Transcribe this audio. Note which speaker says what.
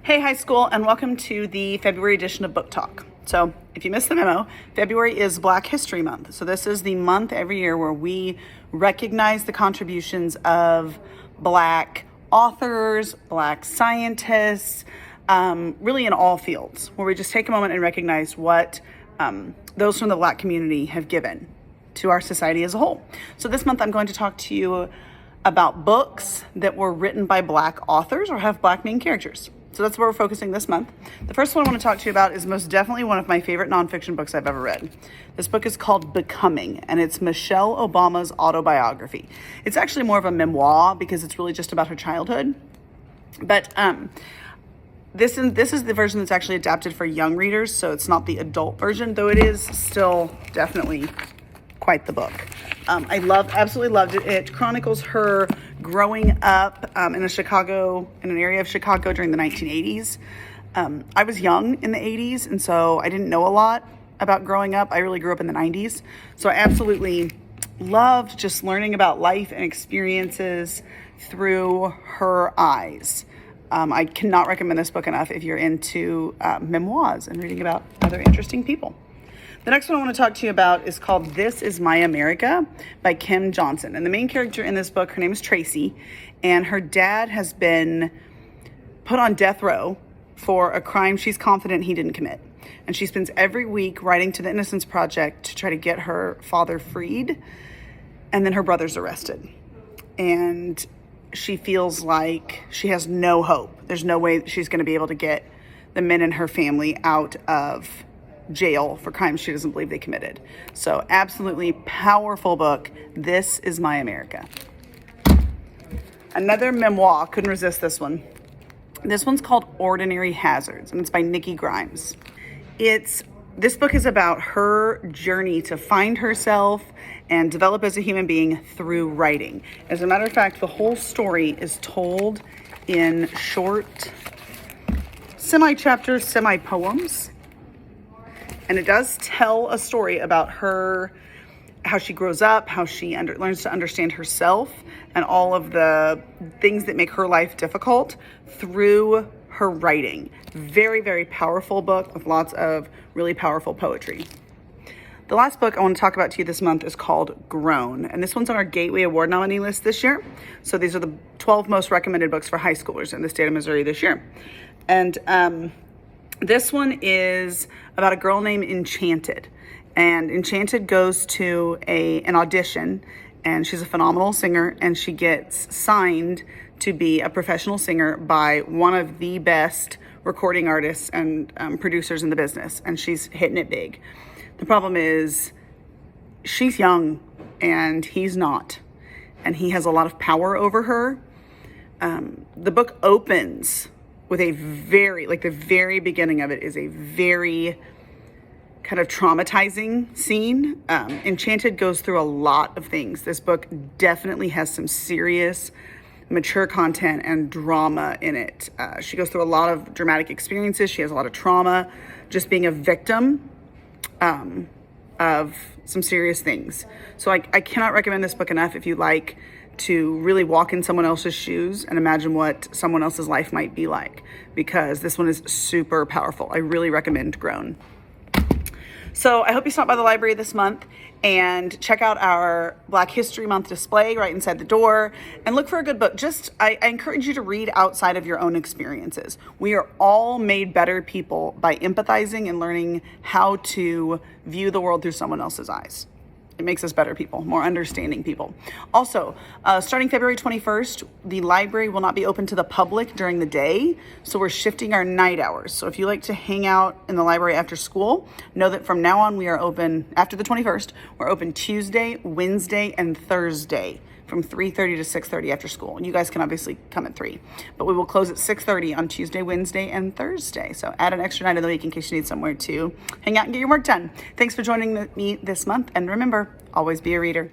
Speaker 1: Hey, high school, and welcome to the February edition of Book Talk. So, if you missed the memo, February is Black History Month. So this is the month every year where we recognize the contributions of Black authors, Black scientists, really in all fields, where we just take a moment and recognize what those from the Black community have given to our society as a whole. So this month I'm going to talk to you about books that were written by Black authors or have Black main characters. So that's where we're focusing this month. The first one I want to talk to you about is most definitely one of my favorite nonfiction books I've ever read. This book is called Becoming, and it's Michelle Obama's autobiography. It's actually more of a memoir because it's really just about her childhood. But this is the version that's actually adapted for young readers, so it's not the adult version, though it is still definitely quite the book. I absolutely loved it. It chronicles her growing up in an area of Chicago during the 1980s. I was young in the 80s, and so I didn't know a lot about growing up. I really grew up in the 90s. So I absolutely loved just learning about life and experiences through her eyes. I cannot recommend this book enough if you're into memoirs and reading about other interesting people. The next one I want to talk to you about is called This Is My America by Kim Johnson. And the main character in this book, her name is Tracy, and her dad has been put on death row for a crime she's confident he didn't commit. And she spends every week writing to the Innocence Project to try to get her father freed, and then her brother's arrested. And she feels like she has no hope. There's no way she's going to be able to get the men in her family out of jail for crimes she doesn't believe they committed. So absolutely powerful book. This Is My America. Another memoir, couldn't resist this one. This one's called Ordinary Hazards, and it's by Nikki Grimes. This book is about her journey to find herself and develop as a human being through writing. As a matter of fact, the whole story is told in short semi-chapters, semi-poems. And it does tell a story about her, how she grows up, how she learns to understand herself, and all of the things that make her life difficult through her writing. Very, very powerful book with lots of really powerful poetry. The last book I want to talk about to you this month is called Grown. And this one's on our Gateway Award nominee list this year. So these are the 12 most recommended books for high schoolers in the state of Missouri this year. And this one is about a girl named Enchanted. And Enchanted goes to an audition, and she's a phenomenal singer, and she gets signed to be a professional singer by one of the best recording artists and producers in the business, and she's hitting it big. The problem is she's young and he's not, and he has a lot of power over her. The book opens with the very beginning of it is a very kind of traumatizing scene. Enchanted goes through a lot of things. This book definitely has some serious, mature content and drama in it. She goes through a lot of dramatic experiences. She has a lot of trauma, just being a victim of some serious things. So I cannot recommend this book enough if you like to really walk in someone else's shoes and imagine what someone else's life might be like, because this one is super powerful. I really recommend Grown. So I hope you stop by the library this month and check out our Black History Month display right inside the door and look for a good book. I encourage you to read outside of your own experiences. We are all made better people by empathizing and learning how to view the world through someone else's eyes. It makes us better people, more understanding people. Also, starting February 21st, the library will not be open to the public during the day, so we're shifting our night hours. So if you like to hang out in the library after school, know that from now on we are open, after the 21st, we're open Tuesday, Wednesday, and Thursday from 3:30 to 6:30 after school. And you guys can obviously come at 3, but we will close at 6:30 on Tuesday, Wednesday, and Thursday. So add an extra night of the week in case you need somewhere to hang out and get your work done. Thanks for joining me this month. And remember, always be a reader.